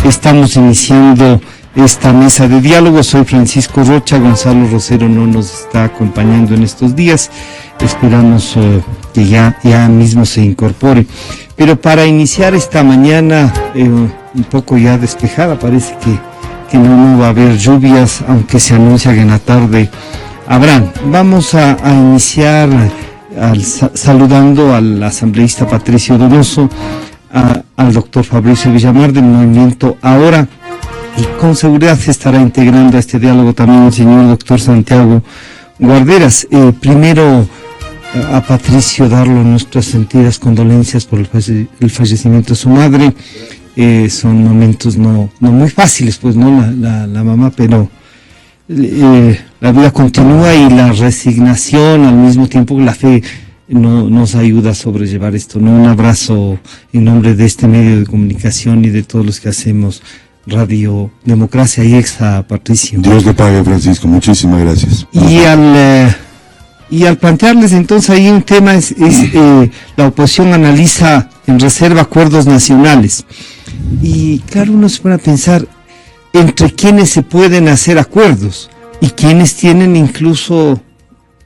Estamos iniciando esta mesa de diálogo. Soy Francisco Rocha. Gonzalo Rosero no nos está acompañando en estos días. Esperamos que ya mismo se incorpore. Pero para iniciar esta mañana un poco ya despejada, parece que no va a haber lluvias, aunque se anuncia que en la tarde habrán. Vamos a iniciar saludando al asambleísta Patricio Donoso, al doctor Fabricio Villamar del Movimiento Ahora, y con seguridad se estará integrando a este diálogo también el señor doctor Santiago Guarderas. Primero a Patricio darle nuestras sentidas condolencias por el fallecimiento de su madre. Son momentos no muy fáciles, pues no la mamá, pero la vida continúa y la resignación, al mismo tiempo la fe nos ayuda a sobrellevar esto, ¿no? Un abrazo en nombre de este medio de comunicación y de todos los que hacemos Radio Democracia y Exa, Patricio. Dios le pague, Francisco, muchísimas gracias. Y al plantearles entonces ahí un tema es la oposición analiza en reserva acuerdos nacionales. Y claro, uno se pone a pensar entre quienes se pueden hacer acuerdos y quienes tienen, incluso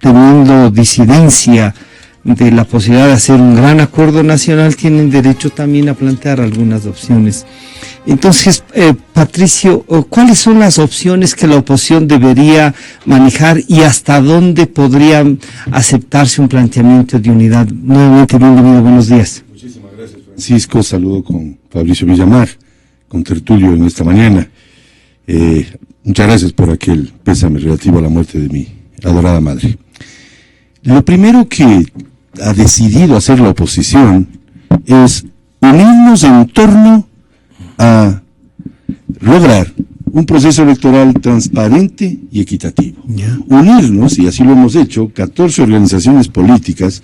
teniendo disidencia de la posibilidad de hacer un gran acuerdo nacional, tienen derecho también a plantear algunas opciones. Entonces, Patricio, ¿cuáles son las opciones que la oposición debería manejar y hasta dónde podría aceptarse un planteamiento de unidad? Nuevamente, bienvenido, buenos días. Muchísimas gracias, Francisco. Saludo con Fabricio Villamar, con tertulio en esta mañana. Muchas gracias por aquel pésame relativo a la muerte de mi adorada madre. Lo primero que ha decidido hacer la oposición es unirnos en torno a lograr un proceso electoral transparente y equitativo. Unirnos, y así lo hemos hecho, 14 organizaciones políticas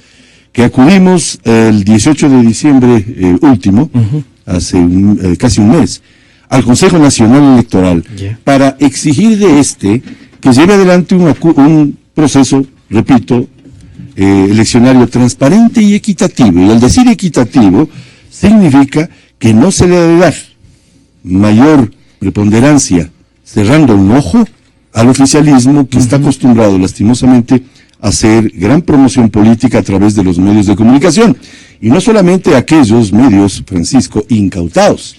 que acudimos el 18 de diciembre último, hace casi un mes, al Consejo Nacional Electoral, para exigir de que lleve adelante un proceso, repito, eleccionario transparente y equitativo. Y al decir equitativo, significa que no se le debe dar mayor preponderancia cerrando un ojo al oficialismo que está acostumbrado lastimosamente a hacer gran promoción política a través de los medios de comunicación. Y no solamente aquellos medios, Francisco, incautados,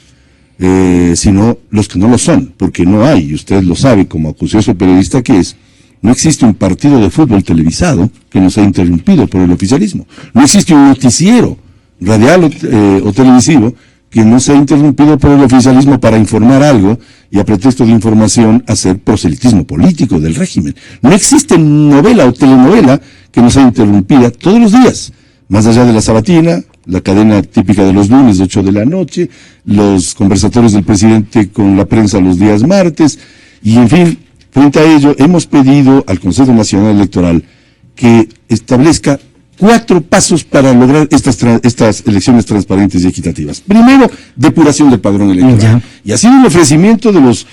sino los que no lo son, porque no hay, y usted lo sabe como acucioso periodista que es, no existe un partido de fútbol televisado que no sea interrumpido por el oficialismo. No existe un noticiero radial o televisivo que no sea interrumpido por el oficialismo para informar algo y a pretexto de información hacer proselitismo político del régimen. No existe novela o telenovela que no sea interrumpida todos los días, más allá de la sabatina, la cadena típica de los lunes, 8 de la noche, los conversatorios del presidente con la prensa los días martes, y en fin. Frente a ello, hemos pedido al Consejo Nacional Electoral que establezca 4 pasos para lograr estas elecciones transparentes y equitativas. Primero, depuración del padrón electoral. Y ha sido un ofrecimiento de los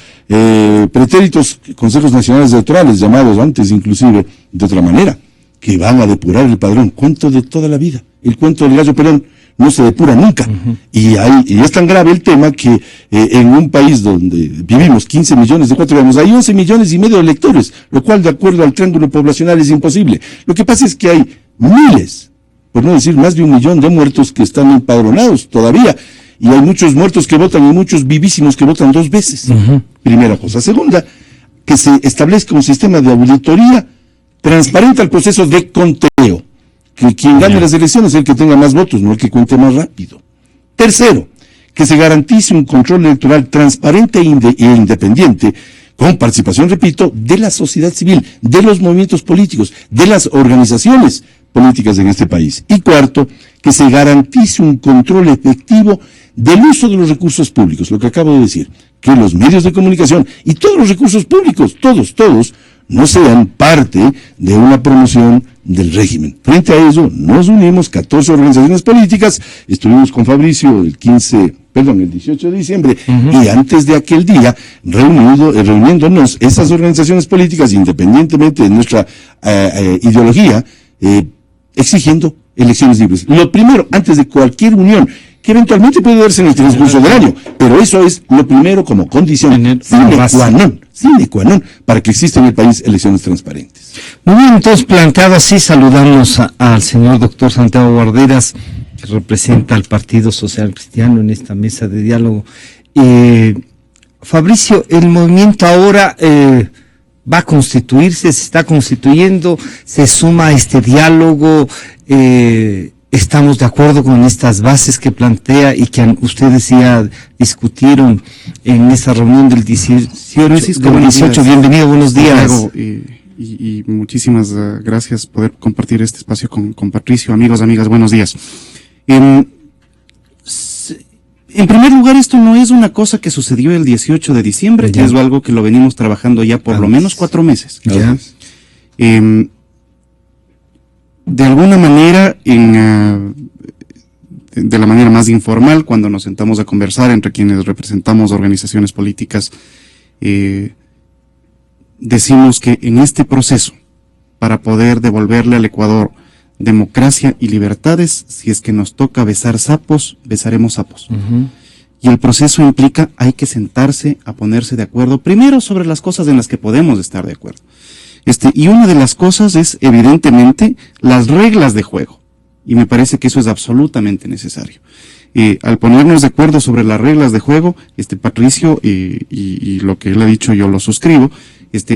pretéritos consejos nacionales electorales, llamados antes inclusive de otra manera, que van a depurar el padrón. Cuento de toda la vida. El cuento del gallo Perón no se depura nunca. Y es tan grave el tema que en un país donde vivimos 15 millones de ecuatorianos, hay 11 millones y medio de electores, lo cual de acuerdo al triángulo poblacional es imposible. Lo que pasa es que hay miles, por no decir más de 1 millón de muertos que están empadronados todavía, y hay muchos muertos que votan y muchos vivísimos que votan 2 veces. Primera cosa. Segunda, que se establezca un sistema de auditoría transparente al proceso de conteo. Que quien gane las elecciones es el que tenga más votos, no el que cuente más rápido. Tercero, que se garantice un control electoral transparente e independiente, con participación, repito, de la sociedad civil, de los movimientos políticos, de las organizaciones políticas en este país. Y cuarto, que se garantice un control efectivo del uso de los recursos públicos, lo que acabo de decir, que los medios de comunicación y todos los recursos públicos, todos, no sean parte de una promoción del régimen. Frente a ello, nos unimos 14 organizaciones políticas, estuvimos con Fabricio el 18 de diciembre, y antes de aquel día, reuniéndonos esas organizaciones políticas, independientemente de nuestra ideología, exigiendo elecciones libres. Lo primero, antes de cualquier unión, que eventualmente puede darse en el transcurso del año, pero eso es lo primero como condición sine qua non para que existan en el país elecciones transparentes. Muy bien, entonces planteado así, saludamos al señor doctor Santiago Guarderas, que representa al Partido Social Cristiano en esta mesa de diálogo. Fabricio, el movimiento ahora va a constituirse, se está constituyendo, se suma a este diálogo, estamos de acuerdo con estas bases que plantea y que ustedes ya discutieron en esa reunión del 18. Bienvenido, buenos días. Y muchísimas gracias poder compartir este espacio con Patricio, amigos, amigas, buenos días. En primer lugar, esto no es una cosa que sucedió el 18 de diciembre, ya. Es algo que lo venimos trabajando ya por lo menos 4 meses. Ya. De alguna manera, de la manera más informal, cuando nos sentamos a conversar entre quienes representamos organizaciones políticas, decimos que en este proceso, para poder devolverle al Ecuador democracia y libertades, si es que nos toca besar sapos, besaremos sapos. Uh-huh. Y el proceso implica, hay que sentarse a ponerse de acuerdo, primero sobre las cosas en las que podemos estar de acuerdo. Y una de las cosas es, evidentemente, las reglas de juego. Y me parece que eso es absolutamente necesario. Al ponernos de acuerdo sobre las reglas de juego, Patricio, y lo que él ha dicho yo lo suscribo,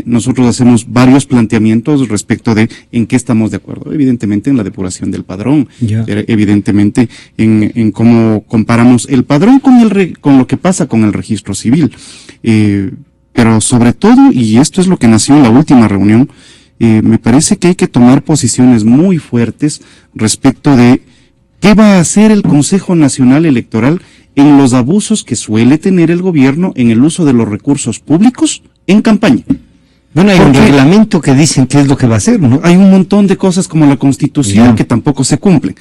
nosotros hacemos varios planteamientos respecto de en qué estamos de acuerdo. Evidentemente en la depuración del padrón, evidentemente en cómo comparamos el padrón con lo que pasa con el registro civil. Pero sobre todo, y esto es lo que nació en la última reunión, me parece que hay que tomar posiciones muy fuertes respecto de qué va a hacer el Consejo Nacional Electoral en los abusos que suele tener el gobierno en el uso de los recursos públicos en campaña. Bueno, hay un reglamento que dicen qué es lo que va a hacer, ¿no? Hay un montón de cosas como la Constitución que tampoco se cumplen.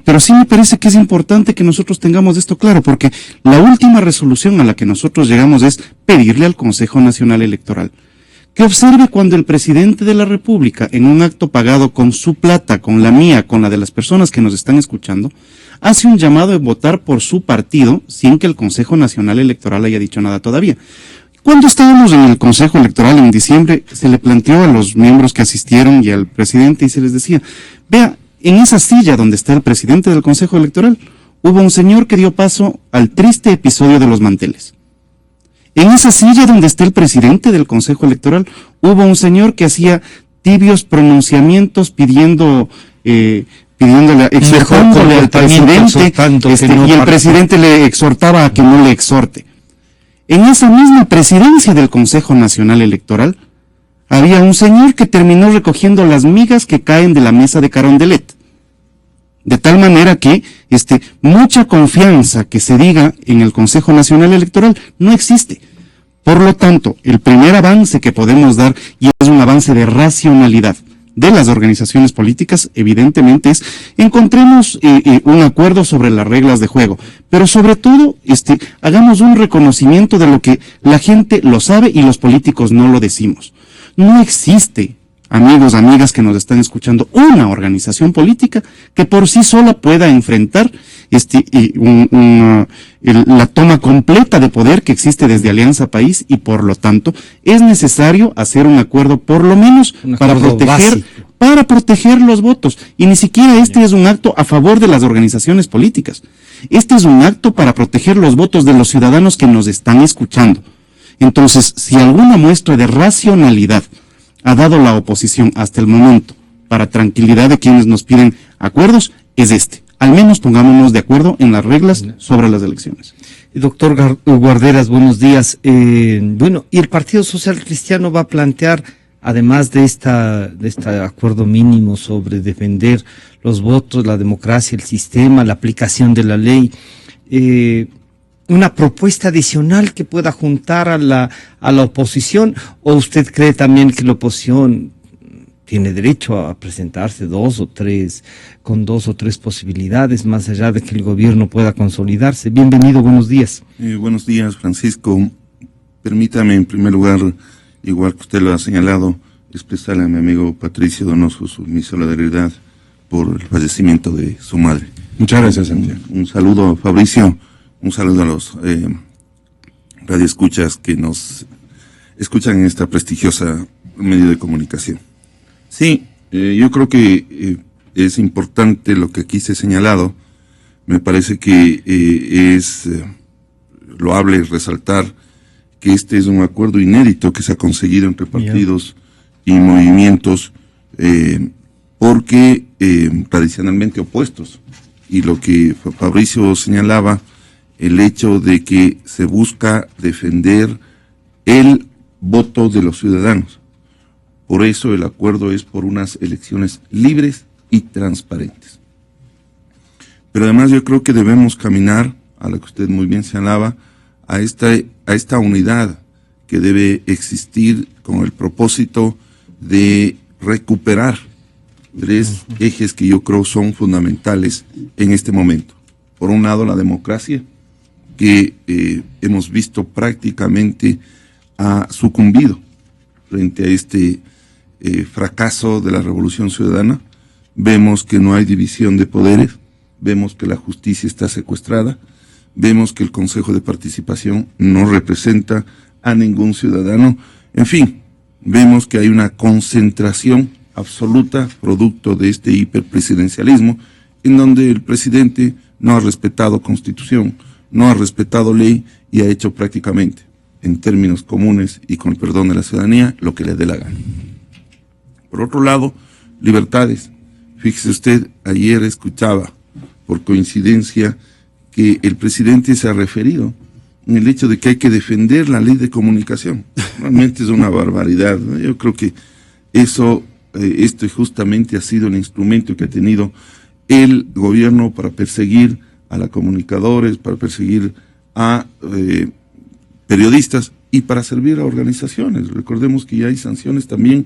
Pero sí me parece que es importante que nosotros tengamos esto claro, porque la última resolución a la que nosotros llegamos es pedirle al Consejo Nacional Electoral que observe cuando el presidente de la República, en un acto pagado con su plata, con la mía, con la de las personas que nos están escuchando, hace un llamado a votar por su partido sin que el Consejo Nacional Electoral haya dicho nada todavía. Cuando estábamos en el Consejo Electoral en diciembre, se le planteó a los miembros que asistieron y al presidente y se les decía, vea, en esa silla donde está el presidente del Consejo Electoral, hubo un señor que dio paso al triste episodio de los manteles. En esa silla donde está el presidente del Consejo Electoral, hubo un señor que hacía tibios pronunciamientos exhortándole al presidente, y el presidente le exhortaba a que no le exhorte. En esa misma presidencia del Consejo Nacional Electoral, había un señor que terminó recogiendo las migas que caen de la mesa de Carondelet. De tal manera que mucha confianza que se diga en el Consejo Nacional Electoral no existe. Por lo tanto, el primer avance que podemos dar, y es un avance de racionalidad de las organizaciones políticas, evidentemente es encontremos un acuerdo sobre las reglas de juego, pero sobre todo hagamos un reconocimiento de lo que la gente lo sabe y los políticos no lo decimos. No existe, amigos, amigas que nos están escuchando, una organización política que por sí sola pueda enfrentar la toma completa de poder que existe desde Alianza País, y por lo tanto es necesario hacer un acuerdo por lo menos para proteger los votos. Y ni siquiera es un acto a favor de las organizaciones políticas. Este es un acto para proteger los votos de los ciudadanos que nos están escuchando. Entonces, si alguna muestra de racionalidad ha dado la oposición hasta el momento para tranquilidad de quienes nos piden acuerdos, es al menos pongámonos de acuerdo en las reglas sobre las elecciones. Doctor Guarderas, buenos días. Y el Partido Social Cristiano va a plantear, además de este acuerdo mínimo sobre defender los votos, la democracia, el sistema, la aplicación de la ley, una propuesta adicional que pueda juntar a la oposición, o usted cree también que la oposición tiene derecho a presentarse con dos o tres posibilidades, más allá de que el gobierno pueda consolidarse? Bienvenido, buenos días. Buenos días, Francisco. Permítame, en primer lugar, igual que usted lo ha señalado, expresarle a mi amigo Patricio Donoso mi solidaridad por el fallecimiento de su madre. Muchas gracias, Santiago. Un saludo, Fabricio, un saludo a los radioescuchas que nos escuchan en esta prestigiosa medio de comunicación. Sí, yo creo que es importante lo que aquí se ha señalado. Me parece que es loable resaltar que este es un acuerdo inédito que se ha conseguido entre partidos y movimientos, porque tradicionalmente opuestos. Y lo que Fabricio señalaba, el hecho de que se busca defender el voto de los ciudadanos. Por eso el acuerdo es por unas elecciones libres y transparentes. Pero además yo creo que debemos caminar, a lo que usted muy bien señalaba, a esta unidad que debe existir con el propósito de recuperar 3 ejes que yo creo son fundamentales en este momento. Por un lado, la democracia, que hemos visto prácticamente ha sucumbido frente a este fracaso de la Revolución Ciudadana. Vemos que no hay división de poderes, vemos que la justicia está secuestrada, vemos que el Consejo de Participación no representa a ningún ciudadano. En fin, vemos que hay una concentración absoluta producto de este hiperpresidencialismo, en donde el presidente no ha respetado Constitución, no ha respetado ley y ha hecho prácticamente, en términos comunes y con el perdón de la ciudadanía, lo que le dé la gana. Por otro lado, libertades. Fíjese usted, ayer escuchaba, por coincidencia, que el presidente se ha referido en el hecho de que hay que defender la ley de comunicación. Realmente es una barbaridad, ¿no? Yo creo que esto justamente ha sido el instrumento que ha tenido el gobierno para perseguir a los comunicadores, para perseguir a periodistas y para servir a organizaciones. Recordemos que ya hay sanciones también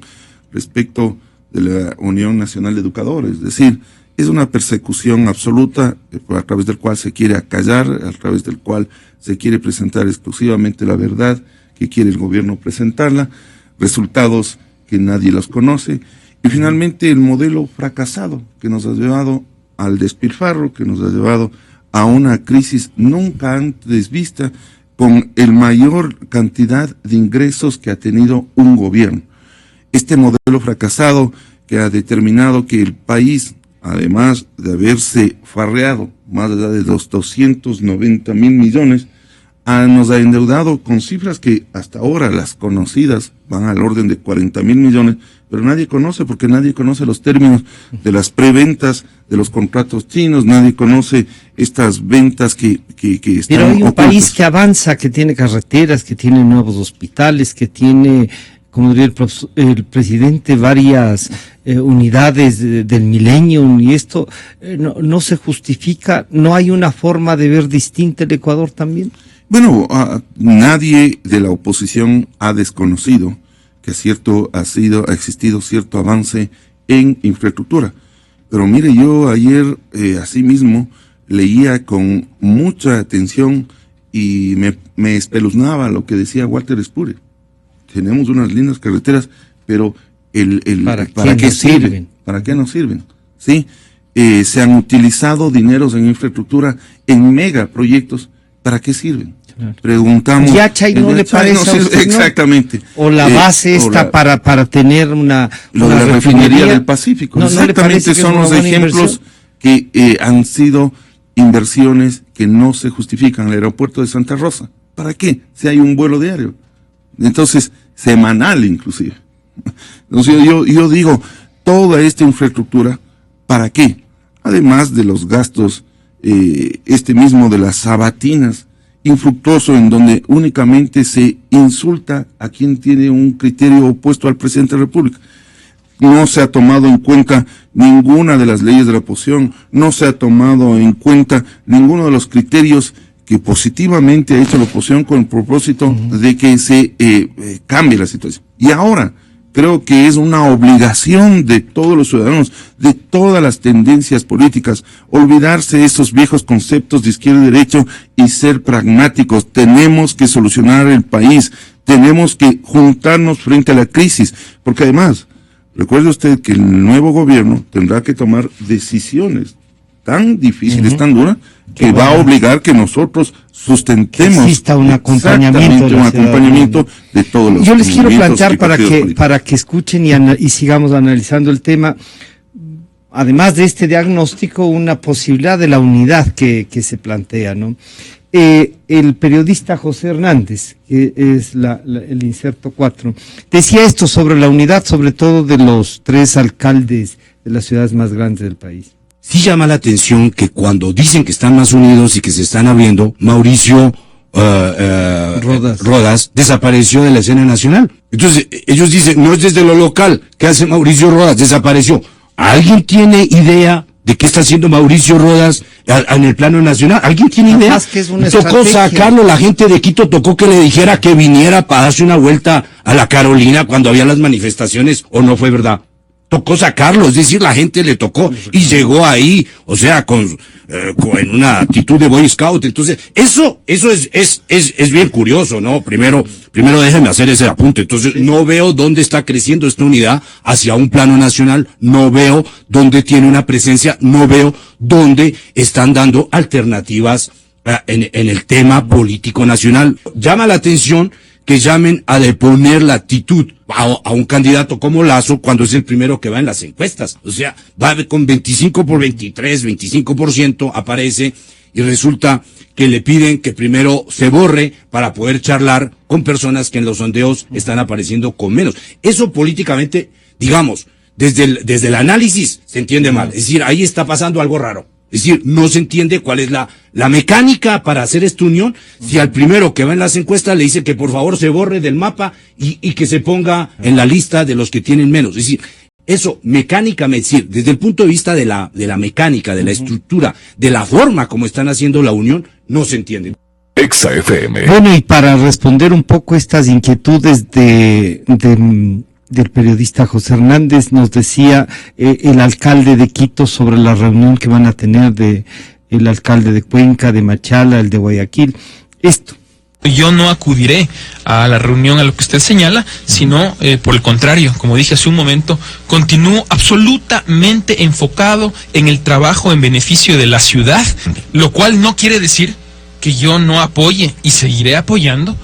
respecto de la Unión Nacional de Educadores, es decir, es una persecución absoluta a través del cual se quiere acallar, a través del cual se quiere presentar exclusivamente la verdad que quiere el gobierno presentarla, resultados que nadie los conoce, y finalmente el modelo fracasado que nos ha llevado al despilfarro, que nos ha llevado a una crisis nunca antes vista, con el mayor cantidad de ingresos que ha tenido un gobierno. Este modelo fracasado que ha determinado que el país, además de haberse farreado más allá de los 290,000 millones, nos ha endeudado con cifras que hasta ahora las conocidas van al orden de 40,000 millones, pero nadie conoce, porque nadie conoce los términos de las preventas, de los contratos chinos, nadie conoce estas ventas que están Pero hay un ocultas. país que avanza, que tiene carreteras, que tiene nuevos hospitales, que tiene, como diría el presidente, varias unidades del Millennium, y esto no se justifica. ¿No hay una forma de ver distinta el Ecuador también? Bueno, nadie de la oposición ha desconocido que ha existido cierto avance en infraestructura. Pero mire, yo ayer asimismo leía con mucha atención y me espeluznaba lo que decía Walter Espure. Tenemos unas lindas carreteras, pero ¿para qué sirven? ¿Para qué nos sirven? ¿Sí? Se han utilizado dineros en infraestructura en megaproyectos. ¿Para qué sirven? Claro. Preguntamos. ¿Yachay no le parece a usted, exactamente. ¿no? O la base para tener lo una de la refinería del Pacífico. No, exactamente, ¿no son los ejemplos que han sido inversiones que no se justifican. El aeropuerto de Santa Rosa, ¿para qué? Si hay un vuelo diario. Entonces, semanal inclusive. Entonces yo digo, toda esta infraestructura, ¿para qué? Además de los gastos, mismo de las sabatinas, infructuoso, en donde únicamente se insulta a quien tiene un criterio opuesto al presidente de la República. No se ha tomado en cuenta ninguna de las leyes de la oposición, no se ha tomado en cuenta ninguno de los criterios que positivamente ha hecho la oposición con el propósito de que se cambie la situación. Y ahora, creo que es una obligación de todos los ciudadanos, de todas las tendencias políticas, olvidarse de esos viejos conceptos de izquierda y derecha y ser pragmáticos. Tenemos que solucionar el país, tenemos que juntarnos frente a la crisis, porque además, recuerde usted que el nuevo gobierno tendrá que tomar decisiones tan difícil, es tan dura, que va a obligar que nosotros sustentemos que exista un acompañamiento, de todos los. Yo les quiero plantear para que escuchen y sigamos analizando el tema, además de este diagnóstico, una posibilidad de la unidad que se plantea, ¿no? El periodista José Hernández, que es el inserto 4, decía esto sobre la unidad, sobre todo de los 3 alcaldes de las ciudades más grandes del país. Sí llama la atención que cuando dicen que están más unidos y que se están abriendo, Mauricio Rodas desapareció de la escena nacional. Entonces, ellos dicen, no es desde lo local. ¿Qué hace Mauricio Rodas? Desapareció. ¿Alguien tiene idea de qué está haciendo Mauricio Rodas en el plano nacional? ¿Alguien tiene idea? Que es una tocó estrategia. sacarlo, la gente de Quito tocó que le dijera que viniera para darse una vuelta a la Carolina cuando había las manifestaciones, ¿o no fue verdad? Tocó sacarlo, es decir, la gente le tocó y llegó ahí, o sea, en una actitud de Boy Scout. Entonces, eso es bien curioso, ¿no? Primero déjenme hacer ese apunte. Entonces, no veo dónde está creciendo esta unidad hacia un plano nacional, no veo dónde tiene una presencia, no veo dónde están dando alternativas en el tema político nacional. Llama la atención que llamen a deponer la actitud a un candidato como Lazo cuando es el primero que va en las encuestas. O sea, va con 25 por 23, 25% aparece y resulta que le piden que primero se borre para poder charlar con personas que en los sondeos están apareciendo con menos. Eso políticamente, digamos, desde el análisis se entiende mal. Es decir, ahí está pasando algo raro. Es decir, no se entiende cuál es la mecánica para hacer esta unión, si al primero que va en las encuestas le dice que por favor se borre del mapa y que se ponga en la lista de los que tienen menos. Es decir, eso mecánicamente, es decir, desde el punto de vista de la mecánica, de la estructura, de la forma como están haciendo la unión, no se entiende. Exa FM. Bueno, y para responder un poco estas inquietudes del periodista José Hernández, nos decía el alcalde de Quito sobre la reunión que van a tener el alcalde de Cuenca, de Machala, el de Guayaquil. Esto. Yo no acudiré a la reunión a lo que usted señala, sino por el contrario, como dije hace un momento, continúo absolutamente enfocado en el trabajo en beneficio de la ciudad, lo cual no quiere decir que yo no apoye y seguiré apoyando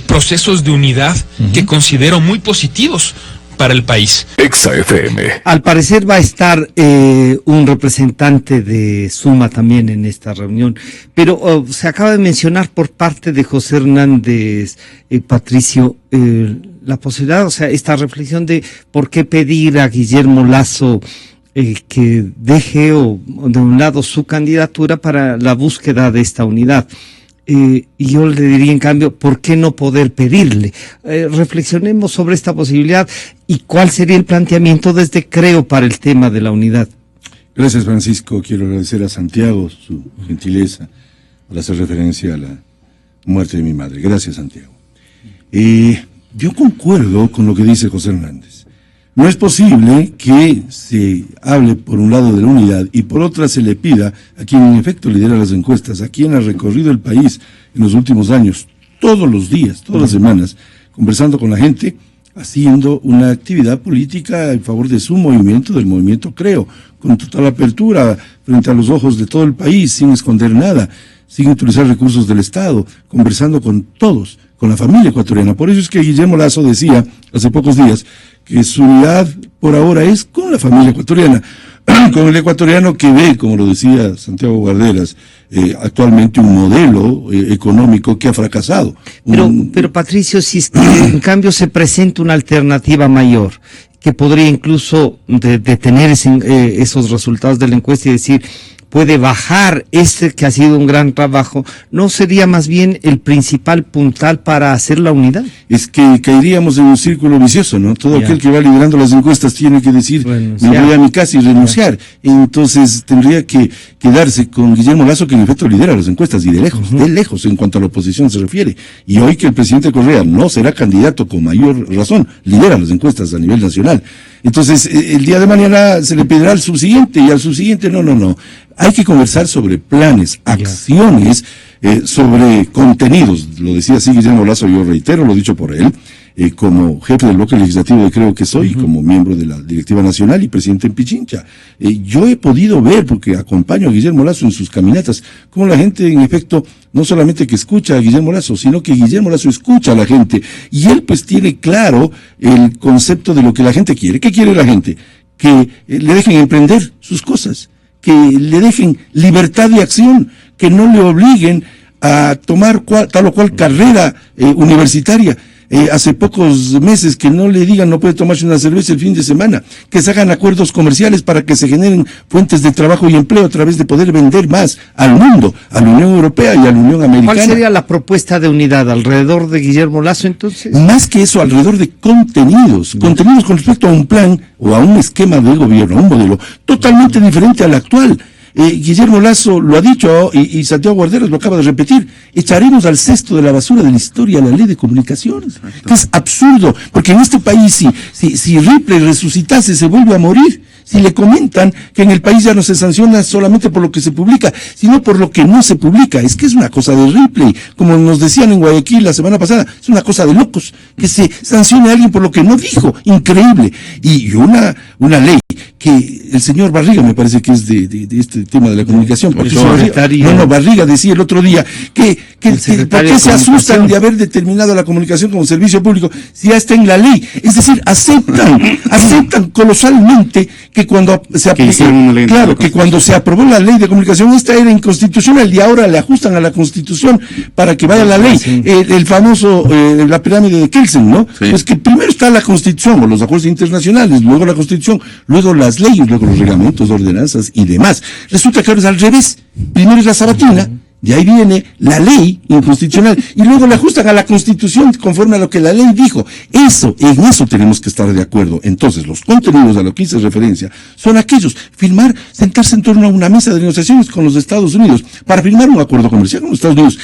procesos de unidad que considero muy positivos para el país. Exa FM. Al parecer va a estar un representante de Suma también en esta reunión, pero se acaba de mencionar por parte de José Hernández, Patricio, la posibilidad, o sea, esta reflexión de por qué pedir a Guillermo Lasso que deje de un lado su candidatura para la búsqueda de esta unidad. Y yo le diría, en cambio, ¿por qué no poder pedirle? Reflexionemos sobre esta posibilidad y cuál sería el planteamiento desde Creo para el tema de la unidad. Gracias, Francisco. Quiero agradecer a Santiago su gentileza por hacer referencia a la muerte de mi madre. Gracias, Santiago. Yo concuerdo con lo que dice José Hernández. No es posible que se hable por un lado de la unidad y por otra se le pida a quien en efecto lidera las encuestas, a quien ha recorrido el país en los últimos años, todos los días, todas las semanas, conversando con la gente, haciendo una actividad política en favor de su movimiento, del movimiento Creo, con total apertura frente a los ojos de todo el país, sin esconder nada, sin utilizar recursos del Estado, conversando con todos, con la familia ecuatoriana. Por eso es que Guillermo Lasso decía hace pocos días que su unidad por ahora es con la familia ecuatoriana, con el ecuatoriano que ve, como lo decía Santiago Guarderas, actualmente un modelo económico que ha fracasado. Pero Patricio, si es que en cambio se presenta una alternativa mayor, que podría incluso detener esos resultados de la encuesta y decir, puede bajar que ha sido un gran trabajo, ¿no sería más bien el principal puntal para hacer la unidad? Es que caeríamos en un círculo vicioso, ¿no? Todo aquel que va liderando las encuestas tiene que decir, me voy a mi casa y renunciar. Entonces tendría que quedarse con Guillermo Lasso, que en efecto lidera las encuestas, y de lejos en cuanto a la oposición se refiere. Y hoy que el presidente Correa no será candidato con mayor razón, lidera las encuestas a nivel nacional. Entonces, el día de mañana se le pedirá al subsiguiente, y al subsiguiente no. Hay que conversar sobre planes, acciones, sobre contenidos. Lo decía así Guillermo Lasso, yo reitero lo dicho por él. como jefe del bloque legislativo creo que soy, como miembro de la directiva nacional y presidente en Pichincha. Yo he podido ver, porque acompaño a Guillermo Lasso en sus caminatas, como la gente en efecto no solamente que escucha a Guillermo Lasso, sino que Guillermo Lasso escucha a la gente, y él pues tiene claro el concepto de lo que la gente quiere. ¿Qué quiere la gente? Que le dejen emprender sus cosas, que le dejen libertad de acción, que no le obliguen a tomar tal o cual carrera universitaria. Hace pocos meses que no le digan no puede tomarse una cerveza el fin de semana, que se hagan acuerdos comerciales para que se generen fuentes de trabajo y empleo a través de poder vender más al mundo, a la Unión Europea y a la Unión Americana. ¿Cuál sería la propuesta de unidad alrededor de Guillermo Lasso entonces? Más que eso, alrededor de contenidos con respecto a un plan o a un esquema de gobierno, a un modelo totalmente diferente al actual. Guillermo Lasso lo ha dicho y Santiago Guarderas lo acaba de repetir: echaremos al cesto de la basura de la historia la ley de comunicaciones, que es absurdo, porque en este país si Ripley resucitase se vuelve a morir. Si le comentan que en el país ya no se sanciona solamente por lo que se publica, sino por lo que no se publica. Es que es una cosa de Ripley, como nos decían en Guayaquil la semana pasada, es una cosa de locos, que se sancione a alguien por lo que no dijo. Increíble. Y una ley que el señor Barriga, me parece que es de este tema de la comunicación, porque Barriga decía el otro día que ¿por qué se asustan de haber determinado la comunicación como servicio público si ya está en la ley? Es decir, aceptan colosalmente que cuando se aprobó la ley de comunicación, esta era inconstitucional y ahora le ajustan a la Constitución para que vaya la ley. El famoso, la pirámide de Kelsen, ¿no? Sí. Pues que primero está la Constitución o los acuerdos internacionales, luego la Constitución, luego las leyes, luego los reglamentos, ordenanzas y demás. Resulta que ahora es al revés. Primero es la sabatina, de ahí viene la ley inconstitucional y luego le ajustan a la Constitución conforme a lo que la ley dijo. En eso tenemos que estar de acuerdo. Entonces, los contenidos a los que hice referencia son aquellos: sentarse en torno a una mesa de negociaciones con los Estados Unidos para firmar un acuerdo comercial con los Estados Unidos.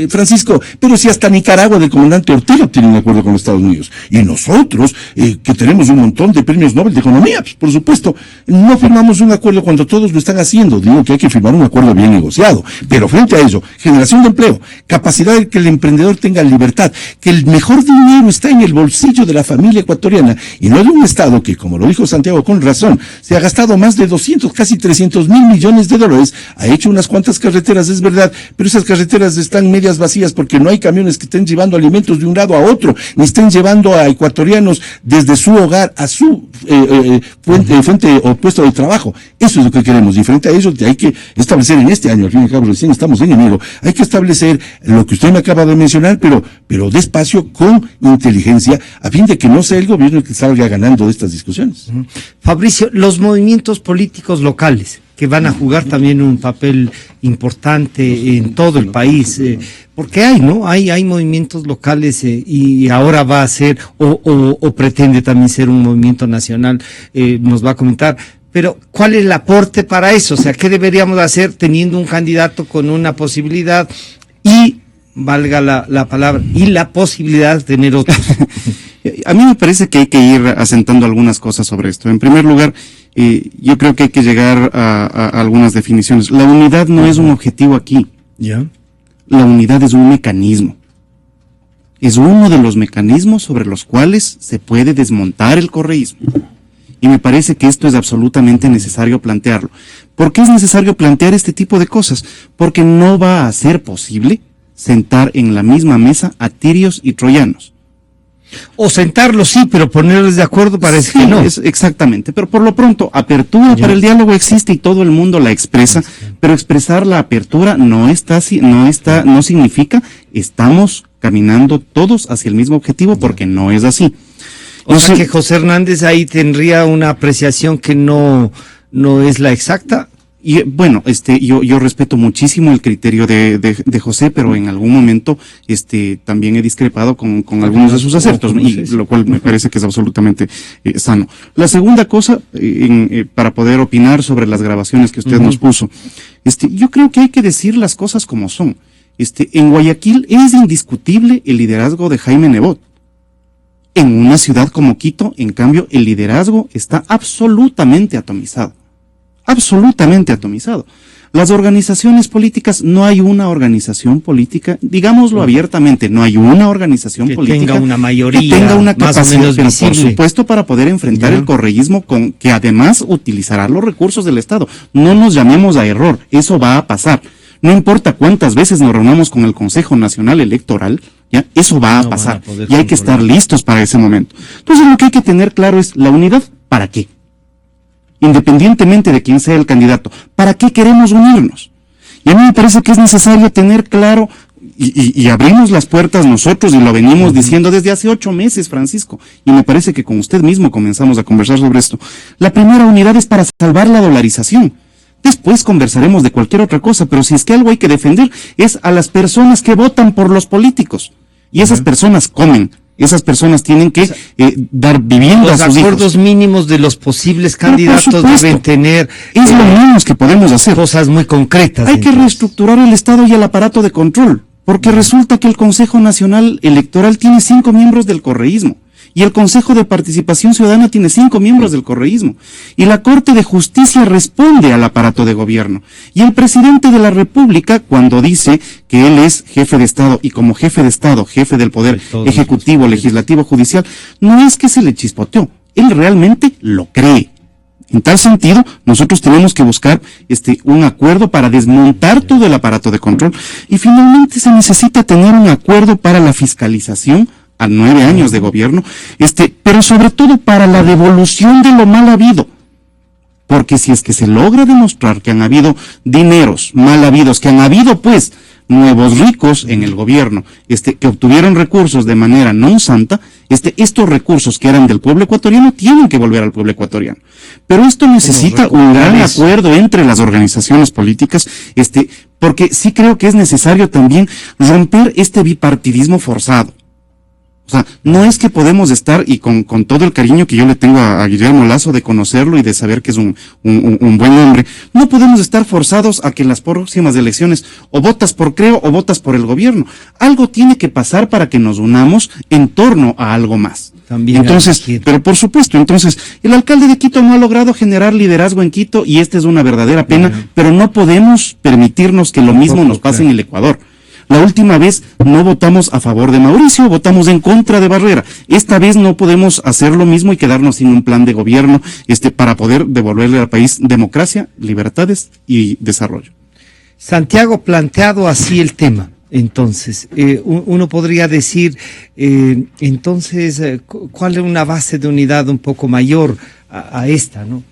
Francisco, pero si hasta Nicaragua del comandante Ortega tiene un acuerdo con los Estados Unidos, y nosotros, que tenemos un montón de premios Nobel de Economía, pues, por supuesto, no firmamos un acuerdo cuando todos lo están haciendo. Digo que hay que firmar un acuerdo bien negociado, pero frente a eso, generación de empleo, capacidad de que el emprendedor tenga libertad, que el mejor dinero está en el bolsillo de la familia ecuatoriana y no de un Estado que, como lo dijo Santiago con razón, se ha gastado más de 200, casi 300 mil millones de dólares, ha hecho unas cuantas carreteras, es verdad, pero esas carreteras están medias vacías porque no hay camiones que estén llevando alimentos de un lado a otro, ni estén llevando a ecuatorianos desde su hogar a su fuente o puesto de trabajo. Eso es lo que queremos, y frente a eso hay que establecer en este año, al fin y al cabo recién estamos en enero, hay que establecer lo que usted me acaba de mencionar, pero despacio, con inteligencia, a fin de que no sea el gobierno el que salga ganando de estas discusiones. Fabricio, los movimientos políticos locales, que van a jugar también un papel importante en todo el país, porque hay movimientos locales y ahora va a ser, o pretende también ser un movimiento nacional, nos va a comentar. Pero, ¿cuál es el aporte para eso? O sea, ¿qué deberíamos hacer teniendo un candidato con una posibilidad y, valga la palabra, y la posibilidad de tener otros? A mí me parece que hay que ir asentando algunas cosas sobre esto. En primer lugar, yo creo que hay que llegar a algunas definiciones. La unidad no es un objetivo aquí. ¿Ya? La unidad es un mecanismo. Es uno de los mecanismos sobre los cuales se puede desmontar el correísmo. Y me parece que esto es absolutamente necesario plantearlo. ¿Por qué es necesario plantear este tipo de cosas? Porque no va a ser posible sentar en la misma mesa a tirios y troyanos. O sentarlos sí, pero ponerlos de acuerdo parece que no. Exactamente, pero por lo pronto, apertura para el diálogo existe y todo el mundo la expresa, pero expresar la apertura no significa estamos caminando todos hacia el mismo objetivo, porque no es así. O sea que José Hernández ahí tendría una apreciación que no es la exacta. Y bueno, yo respeto muchísimo el criterio de José, pero en algún momento también he discrepado con algunos de sus acertos, lo cual me parece que es absolutamente sano. La segunda cosa, para poder opinar sobre las grabaciones que usted nos puso, yo creo que hay que decir las cosas como son. En Guayaquil es indiscutible el liderazgo de Jaime Nebot. En una ciudad como Quito, en cambio, el liderazgo está absolutamente atomizado. Absolutamente atomizado. Las organizaciones políticas, no hay una organización política, digámoslo abiertamente, no hay una organización que política tenga una mayoría, que tenga una más o capacidad, menos pero por visible. supuesto para poder enfrentar el correísmo, con que además utilizará los recursos del Estado. No nos llamemos a error, eso va a pasar. No importa cuántas veces nos reunamos con el Consejo Nacional Electoral, ¿ya? Eso va a pasar y hay que estar listos para ese momento. Entonces lo que hay que tener claro es la unidad, ¿para qué? Independientemente de quién sea el candidato, ¿para qué queremos unirnos? Y a mí me parece que es necesario tener claro, y abrimos las puertas nosotros, y lo venimos diciendo desde hace 8 meses, Francisco, y me parece que con usted mismo comenzamos a conversar sobre esto. La primera unidad es para salvar la dolarización. Después conversaremos de cualquier otra cosa, pero si es que algo hay que defender es a las personas que votan por los políticos. Y esas personas comen. Esas personas tienen que dar vivienda a sus hijos. Los acuerdos mínimos de los posibles candidatos deben tener... Es lo menos que podemos hacer. Cosas muy concretas. Hay que reestructurar el Estado y el aparato de control, porque resulta que el Consejo Nacional Electoral tiene 5 miembros del correísmo, y el Consejo de Participación Ciudadana tiene 5 miembros del correísmo, y la Corte de Justicia responde al aparato de gobierno, y el presidente de la República, cuando dice que él es jefe de Estado, y como jefe de Estado, jefe del Poder Ejecutivo, Legislativo, Judicial, no es que se le chispoteó, él realmente lo cree. En tal sentido, nosotros tenemos que buscar un acuerdo para desmontar todo el aparato de control, y finalmente se necesita tener un acuerdo para la fiscalización a 9 años de gobierno, pero sobre todo para la devolución de lo mal habido. Porque si es que se logra demostrar que han habido dineros mal habidos, que han habido pues nuevos ricos en el gobierno, que obtuvieron recursos de manera non santa, estos recursos que eran del pueblo ecuatoriano tienen que volver al pueblo ecuatoriano. Pero esto necesita un gran acuerdo entre las organizaciones políticas, porque sí creo que es necesario también romper este bipartidismo forzado. O sea, no es que podemos estar, y con todo el cariño que yo le tengo a Guillermo Lasso, de conocerlo y de saber que es un buen hombre, no podemos estar forzados a que en las próximas elecciones o votas por Creo o votas por el gobierno. Algo tiene que pasar para que nos unamos en torno a algo más. También entonces, pero por supuesto, entonces, el alcalde de Quito no ha logrado generar liderazgo en Quito y esta es una verdadera pena, pero no podemos permitirnos que lo mismo nos pase en el Ecuador. La última vez no votamos a favor de Mauricio, votamos en contra de Barrera. Esta vez no podemos hacer lo mismo y quedarnos sin un plan de gobierno para poder devolverle al país democracia, libertades y desarrollo. Santiago, planteado así el tema, entonces, uno podría decir, entonces, ¿cuál es una base de unidad un poco mayor a esta, no?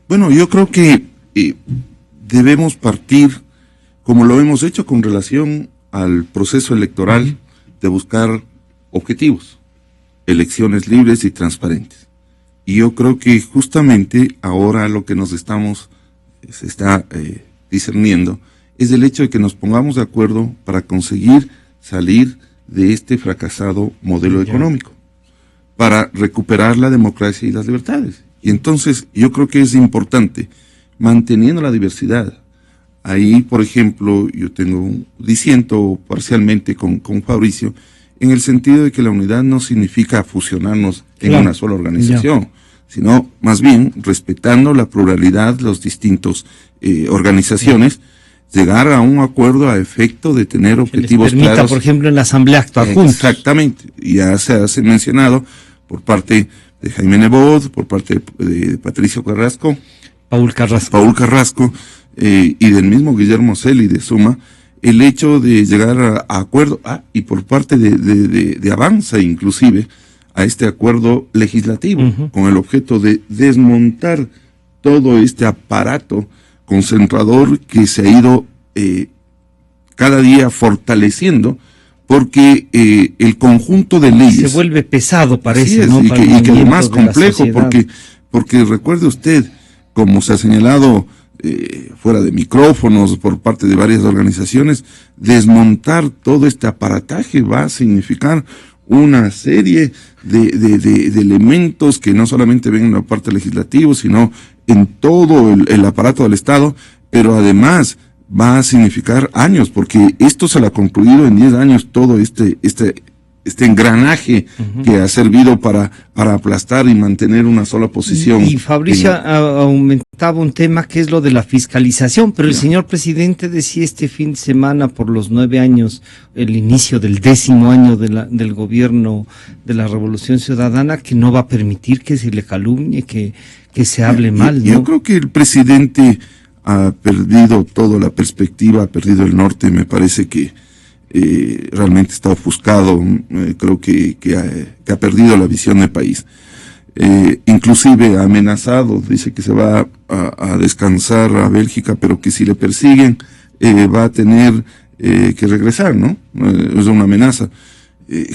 Bueno, yo creo que debemos partir, como lo hemos hecho con relación al proceso electoral, de buscar objetivos, elecciones libres y transparentes. Y yo creo que justamente ahora lo que se está discerniendo es el hecho de que nos pongamos de acuerdo para conseguir salir de este fracasado modelo económico, para recuperar la democracia y las libertades. Y entonces yo creo que es importante, manteniendo la diversidad. Ahí, por ejemplo, yo disiento parcialmente con Fabricio, en el sentido de que la unidad no significa fusionarnos en una sola organización, sino más bien respetando la pluralidad de los distintos organizaciones, llegar a un acuerdo a efecto de tener objetivos claros. Por ejemplo, en la Asamblea actuar juntos. Exactamente, ya se ha mencionado por parte de Jaime Nebot, por parte de Patricio Carrasco, Paul Carrasco, y del mismo Guillermo Celi de Suma, el hecho de llegar a acuerdo, y por parte de Avanza inclusive, a este acuerdo legislativo, con el objeto de desmontar todo este aparato concentrador que se ha ido cada día fortaleciendo, porque el conjunto de leyes se vuelve pesado, parece, ¿no? Y que además complejo, porque recuerde usted, como se ha señalado fuera de micrófonos por parte de varias organizaciones, desmontar todo este aparataje va a significar una serie de elementos que no solamente ven en la parte legislativa, sino en todo el aparato del Estado, pero además va a significar años, porque esto se lo ha concluido en 10 años todo este este engranaje que ha servido para aplastar y mantener una sola posición. Y Fabricio aumentaba un tema que es lo de la fiscalización, pero el señor presidente decía este fin de semana, por los 9 años, el inicio del 10º año del gobierno de la Revolución Ciudadana, que no va a permitir que se le calumnie, que se hable mal, ¿no? Yo creo que el presidente ha perdido toda la perspectiva, ha perdido el norte. Me parece que realmente está ofuscado. Creo que ha perdido la visión del país. Inclusive ha amenazado, dice que se va a descansar a Bélgica, pero que si le persiguen va a tener que regresar, ¿no? Es una amenaza.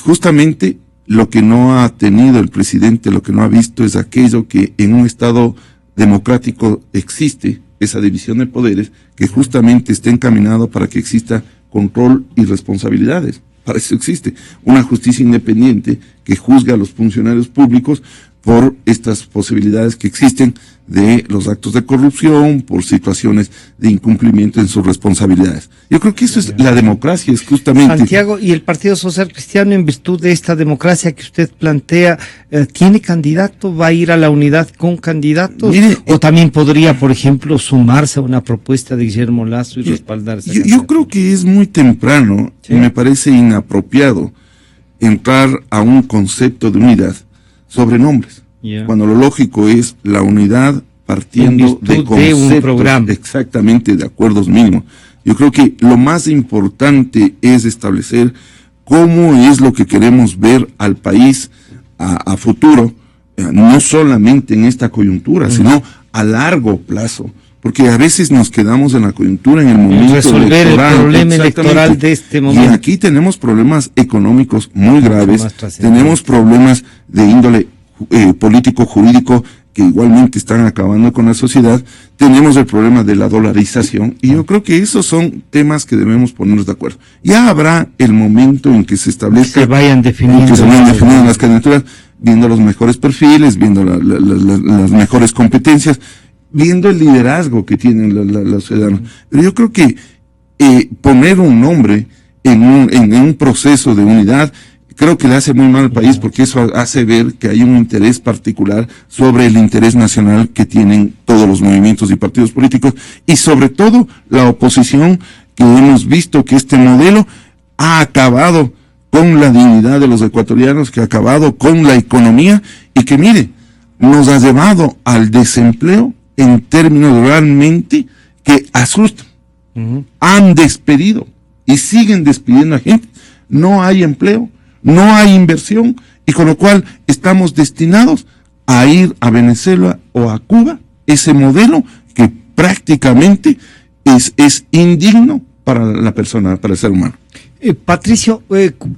Justamente lo que no ha tenido el presidente, lo que no ha visto es aquello que en un Estado democrático existe, esa división de poderes, que justamente está encaminado para que exista control y responsabilidades. Para eso existe una justicia independiente que juzga a los funcionarios públicos por estas posibilidades que existen de los actos de corrupción, por situaciones de incumplimiento en sus responsabilidades. Yo creo que eso es la democracia, es justamente... Santiago, ¿y el Partido Social Cristiano, en virtud de esta democracia que usted plantea, tiene candidato? ¿Va a ir a la unidad con candidatos? Mire, ¿O también podría, por ejemplo, sumarse a una propuesta de Guillermo Lasso y respaldar esa candidatura? Yo creo que es muy temprano, Sí. y me parece inapropiado entrar a un concepto de unidad sobre nombres. Ya. Cuando lo lógico es la unidad partiendo En de virtud de un conceptos, programa. exactamente, de acuerdos mínimos. Yo creo que lo más importante es establecer cómo es lo que queremos ver al país a futuro, no solamente en esta coyuntura, sino a largo plazo. Porque a veces nos quedamos en la coyuntura, en el momento resolver electoral. el problema Exactamente. electoral de este momento. Y aquí tenemos problemas económicos muy graves, más trascendentes. tenemos problemas de índole político-jurídico que igualmente están acabando con la sociedad, tenemos el problema de la dolarización, y yo creo que esos son temas que debemos ponernos de acuerdo. Ya habrá el momento en que se establezca, Se vayan definiendo. que se vayan definiendo las candidaturas, viendo los mejores perfiles, viendo las mejores competencias, viendo el liderazgo que tienen los ciudadanos. Pero yo creo que poner un nombre en un proceso de unidad, creo que le hace muy mal al país, porque eso hace ver que hay un interés particular sobre el interés nacional que tienen todos los movimientos y partidos políticos, y sobre todo la oposición, que hemos visto que este modelo ha acabado con la dignidad de los ecuatorianos, que ha acabado con la economía, y que mire, nos ha llevado al desempleo en términos realmente que asustan. Han despedido y siguen despidiendo a gente. No hay empleo, no hay inversión, y con lo cual estamos destinados a ir a Venezuela o a Cuba, ese modelo que prácticamente es indigno para la persona, para el ser humano. Patricio,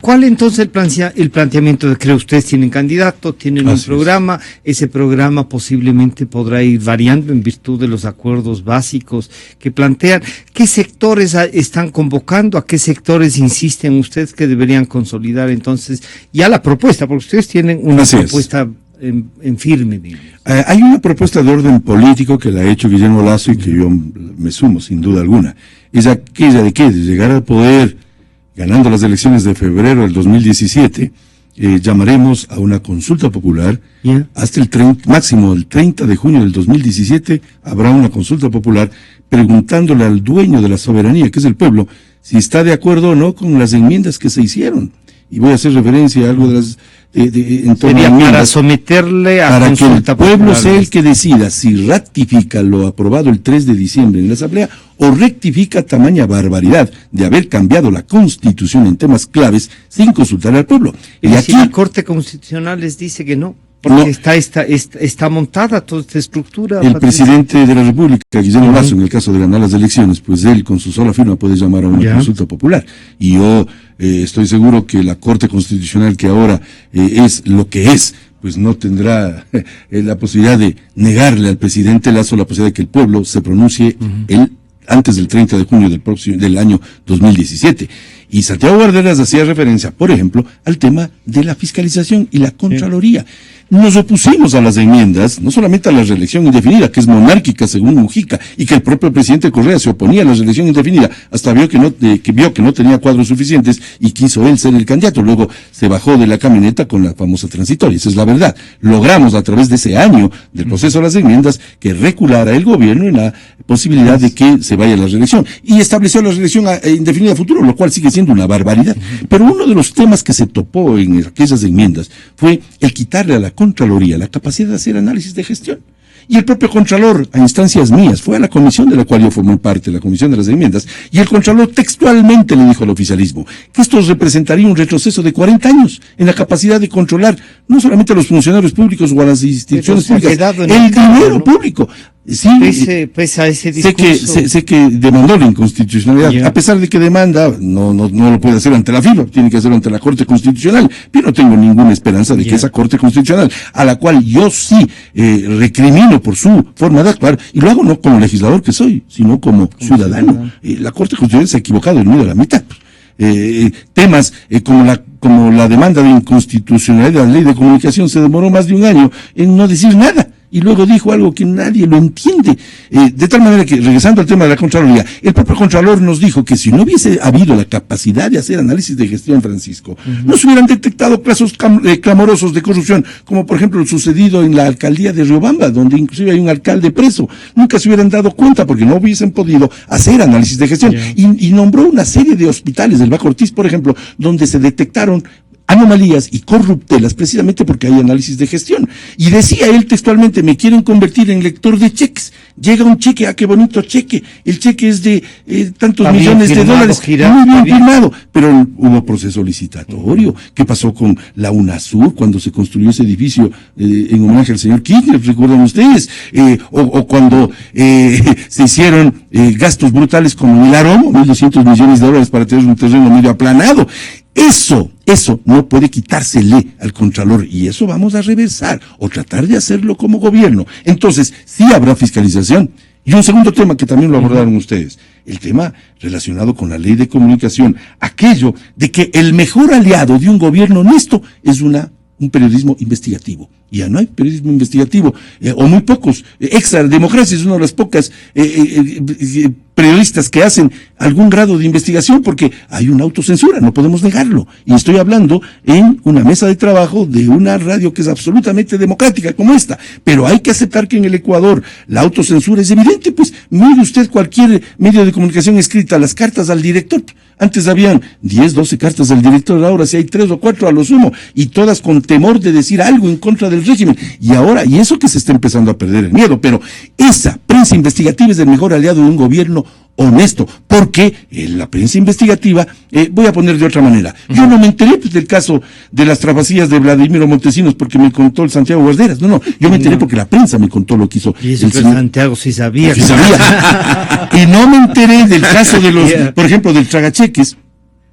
¿cuál entonces el planteamiento de cree ustedes tienen candidato, tienen un programa? Ese programa posiblemente podrá ir variando en virtud de los acuerdos básicos que plantean. ¿Qué sectores están convocando? ¿A qué sectores insisten ustedes que deberían consolidar entonces ya la propuesta? Porque ustedes tienen una propuesta en firme, digamos. Hay una propuesta de orden político que la ha hecho Guillermo Lasso y que yo me sumo sin duda alguna. Es aquella de que de llegar al poder ganando las elecciones de febrero del 2017, llamaremos a una consulta popular. Hasta el máximo el 30 de junio del 2017 habrá una consulta popular preguntándole al dueño de la soberanía, que es el pueblo, si está de acuerdo o no con las enmiendas que se hicieron. Y voy a hacer referencia a algo de las en torno a enmiendas, para someterle a para consulta que el pueblo popular. sea el que decida si ratifica lo aprobado el 3 de diciembre en la Asamblea o rectifica tamaña barbaridad de haber cambiado la Constitución en temas claves sin consultar al pueblo. Y aquí la Corte Constitucional les dice que no, porque no, está montada toda esta estructura. El Patricio. presidente de la República, Guillermo Lasso, en el caso de ganar las elecciones, pues él con su sola firma puede llamar a una consulta popular. Y yo estoy seguro que la Corte Constitucional, que ahora es lo que es, pues no tendrá la posibilidad de negarle al presidente Lasso la posibilidad de que el pueblo se pronuncie antes del 30 de junio del año 2017. Y Santiago Guarderas hacía referencia, por ejemplo, al tema de la fiscalización y la Contraloría. Nos opusimos a las enmiendas, no solamente a la reelección indefinida, que es monárquica según Mujica, y que el propio presidente Correa se oponía a la reelección indefinida, hasta vio que no tenía cuadros suficientes y quiso él ser el candidato. Luego se bajó de la camioneta con la famosa transitoria. Esa es la verdad. Logramos a través de ese año del proceso de las enmiendas que reculara el gobierno en la posibilidad de que se vaya a la reelección. Y estableció la reelección indefinida a futuro, lo cual sigue siendo una barbaridad. Pero uno de los temas que se topó en aquellas enmiendas fue el quitarle a la Contraloría la capacidad de hacer análisis de gestión. Y el propio Contralor, a instancias mías, fue a la comisión de la cual yo formé parte, la comisión de las enmiendas, y el Contralor textualmente le dijo al oficialismo que esto representaría un retroceso de 40 años en la capacidad de controlar no solamente a los funcionarios públicos o a las instituciones públicas, el dinero público. Sí, pese a ese discurso. Sé que demandó la inconstitucionalidad, a pesar de que demanda, no lo puede hacer ante la FIBA, tiene que hacerlo ante la Corte Constitucional. Yo no tengo ninguna esperanza de que esa Corte Constitucional, a la cual yo sí recrimino por su forma de actuar, y lo hago no como legislador que soy, sino como ciudadano. La Corte Constitucional se ha equivocado en medio de la mitad. Temas como la demanda de inconstitucionalidad de la ley de comunicación se demoró más de un año en no decir nada. Y luego dijo algo que nadie lo entiende. De tal manera que, regresando al tema de la Contraloría, el propio Contralor nos dijo que si no hubiese habido la capacidad de hacer análisis de gestión, Francisco, no se hubieran detectado casos clamorosos de corrupción, como por ejemplo lo sucedido en la alcaldía de Riobamba, donde inclusive hay un alcalde preso. Nunca se hubieran dado cuenta porque no hubiesen podido hacer análisis de gestión. Y nombró una serie de hospitales del Bajo Ortiz, por ejemplo, donde se detectaron anomalías y corruptelas precisamente porque hay análisis de gestión. Y decía él textualmente, me quieren convertir en lector de cheques. Llega un cheque, qué bonito cheque. El cheque es de tantos millones de dólares. Muy bien firmado. Pero hubo proceso licitatorio. ¿Qué pasó con la UNASUR cuando se construyó ese edificio en homenaje al señor Kirchner? ¿Recuerdan ustedes? O cuando se hicieron gastos brutales como en el Aromo, 1.200 millones de dólares para tener un terreno medio aplanado. Eso no puede quitársele al Contralor, y eso vamos a reversar o tratar de hacerlo como gobierno. Entonces, sí habrá fiscalización. Y un segundo tema que también lo abordaron ustedes, el tema relacionado con la ley de comunicación, aquello de que el mejor aliado de un gobierno honesto es un periodismo investigativo. Ya no hay periodismo investigativo, o muy pocos. Extra Democracia es una de las pocas periodistas que hacen algún grado de investigación, porque hay una autocensura, no podemos negarlo. Y estoy hablando en una mesa de trabajo de una radio que es absolutamente democrática como esta. Pero hay que aceptar que en el Ecuador la autocensura es evidente. Pues mire usted cualquier medio de comunicación escrita, las cartas al director. Antes habían 10, 12 cartas al director, ahora sí hay 3 o 4 a lo sumo, y todas con temor de decir algo en contra del régimen. Y eso que se está empezando a perder el miedo, pero esa prensa investigativa es el mejor aliado de un gobierno honesto, porque la prensa investigativa, voy a poner de otra manera, yo no me enteré del caso de las trapacías de Vladimiro Montesinos porque me contó el Santiago Guarderas, yo me enteré porque la prensa me contó lo que hizo. Y eso que Santiago sí sabía. Sí sabía. Y no me enteré del caso de los, por ejemplo, del tragacheques.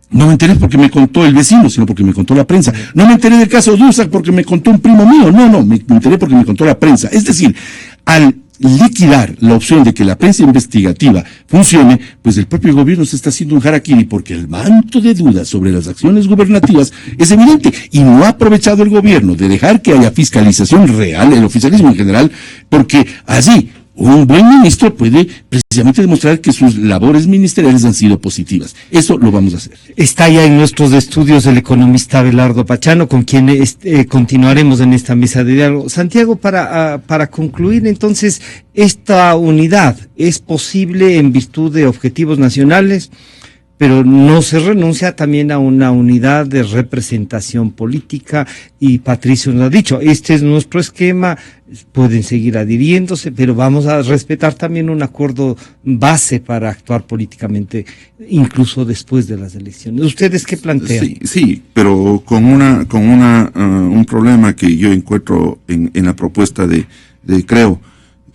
No me enteré porque me contó el vecino, sino porque me contó la prensa. No me enteré del caso de Dussac porque me contó un primo mío. Me enteré porque me contó la prensa. Es decir, al liquidar la opción de que la prensa investigativa funcione, pues el propio gobierno se está haciendo un harakiri, porque el manto de dudas sobre las acciones gubernativas es evidente, y no ha aprovechado el gobierno de dejar que haya fiscalización real, el oficialismo en general, porque así un buen ministro puede precisamente demostrar que sus labores ministeriales han sido positivas. Eso lo vamos a hacer. Está ya en nuestros estudios el economista Abelardo Pachano, con quien continuaremos en esta mesa de diálogo. Santiago, para concluir, entonces, esta unidad es posible en virtud de objetivos nacionales, pero no se renuncia también a una unidad de representación política, y Patricio nos ha dicho, este es nuestro esquema, pueden seguir adhiriéndose, pero vamos a respetar también un acuerdo base para actuar políticamente, incluso después de las elecciones. ¿Ustedes qué plantean? Sí, pero con un problema que yo encuentro en la propuesta de Creo,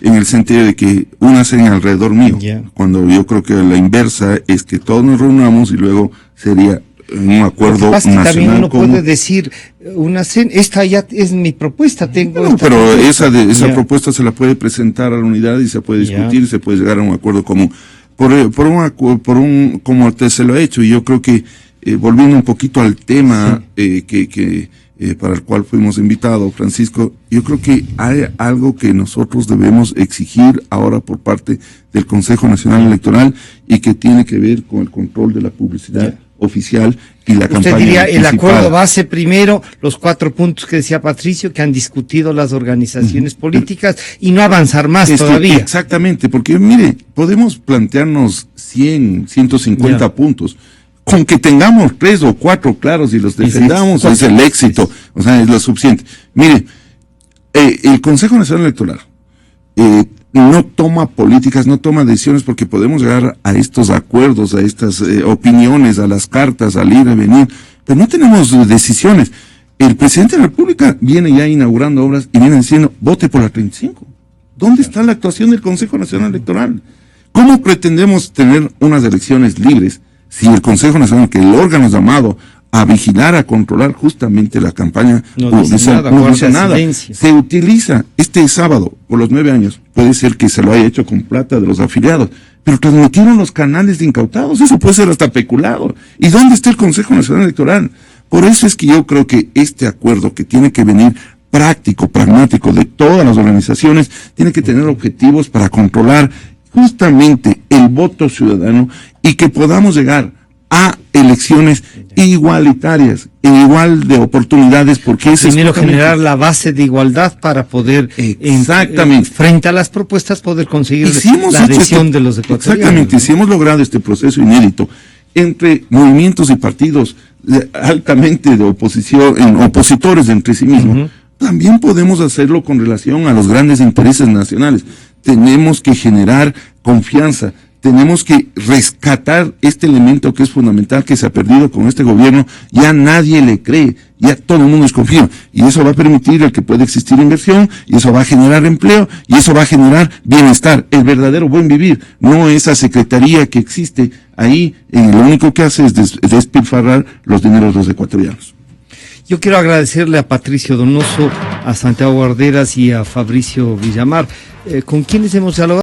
en el sentido de que únanse alrededor mío, cuando yo creo que la inversa es que todos nos reunamos y luego sería un acuerdo nacional. También uno puede decir, esta ya es mi propuesta, pero esa propuesta se la puede presentar a la unidad y se puede discutir y se puede llegar a un acuerdo común. como se lo ha hecho, y yo creo que volviendo un poquito al tema para el cual fuimos invitados, Francisco, yo creo que hay algo que nosotros debemos exigir ahora por parte del Consejo Nacional Electoral y que tiene que ver con el control de la publicidad oficial y la campaña. Usted diría el anticipada. acuerdo base primero, los 4 puntos que decía Patricio, que han discutido las organizaciones políticas, y no avanzar más todavía. Exactamente, porque mire, podemos plantearnos 100, 150 puntos. Con que tengamos 3 o 4 claros y los defendamos, es el éxito, o sea, es lo suficiente. Mire, el Consejo Nacional Electoral no toma políticas, no toma decisiones, porque podemos llegar a estos acuerdos, a estas opiniones, a las cartas, al ir y venir, pero no tenemos decisiones. El presidente de la República viene ya inaugurando obras y viene diciendo, vote por la 35. ¿Dónde está la actuación del Consejo Nacional Electoral? ¿Cómo pretendemos tener unas elecciones libres si el Consejo Nacional, que el órgano es llamado a vigilar, a controlar justamente la campaña, no dice nada? Se utiliza este sábado, por los 9 años, puede ser que se lo haya hecho con plata de los afiliados, pero transmitieron los canales de incautados, eso puede ser hasta peculado. ¿Y dónde está el Consejo Nacional Electoral? Por eso es que yo creo que este acuerdo, que tiene que venir práctico, pragmático, de todas las organizaciones, tiene que tener objetivos para controlar justamente el voto ciudadano y que podamos llegar a elecciones igualitarias, igual de oportunidades, porque es primero generar la base de igualdad para poder frente a las propuestas poder conseguir la adhesión de los ecuatorianos. Exactamente, si hemos logrado este proceso inédito entre movimientos y partidos altamente de oposición, opositores entre sí mismos, también podemos hacerlo con relación a los grandes intereses nacionales. Tenemos que generar confianza, tenemos que rescatar este elemento que es fundamental, que se ha perdido con este gobierno. Ya nadie le cree, ya todo el mundo desconfía, y eso va a permitir el que pueda existir inversión, y eso va a generar empleo, y eso va a generar bienestar, el verdadero buen vivir, no esa secretaría que existe ahí, lo único que hace es despilfarrar los dineros de los ecuatorianos. Yo quiero agradecerle a Patricio Donoso, a Santiago Guarderas y a Fabricio Villamar, con quienes hemos dialogado.